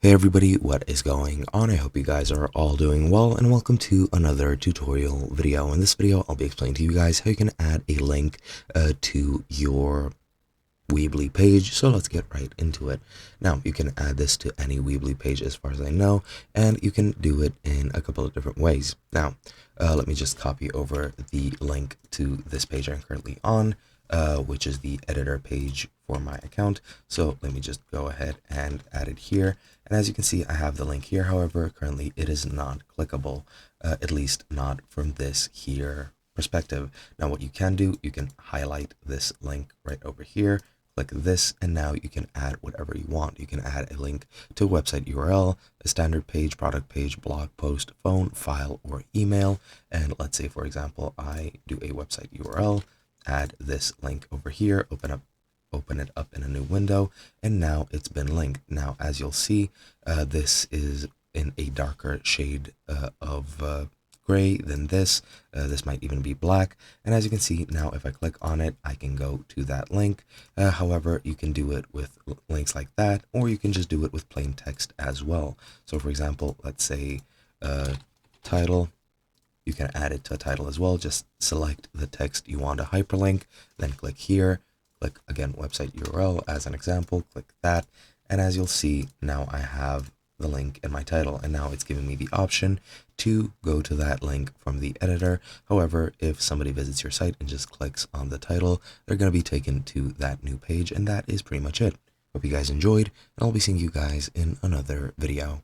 Hey everybody, what is going on? I hope you guys are all doing well, and welcome to another tutorial video. In this video, I'll be explaining to you guys how you can add a link to your Weebly page. So let's get right into it. Now, you can add this to any Weebly page as far as I know, and you can do it in a couple of different ways. Now, let me just copy over the link to this page I'm currently on, which is the editor page for my account. So let me just go ahead and add it here. And as you can see, I have the link here. However, currently it is not clickable, at least not from this here perspective. Now, what you can do, you can highlight this link right over here, click this, and now you can add whatever you want. You can add a link to a website URL, a standard page, product page, blog post, phone, file, or email. And let's say, for example, I do a website URL, add this link over here, open it up in a new window, and now it's been linked. Now, as you'll see, this is in a darker shade of gray than this. This might even be black. And as you can see, now if I click on it, I can go to that link. However, you can do it with links like that, or you can just do it with plain text as well. So for example, let's say title. You can add it to a title as well. Just select the text you want to hyperlink, then click here. Click again website URL as an example, click that, and as you'll see, now I have the link in my title, and now it's giving me the option to go to that link from the editor. However, if somebody visits your site and just clicks on the title, they're going to be taken to that new page, and that is pretty much it. Hope you guys enjoyed, and I'll be seeing you guys in another video.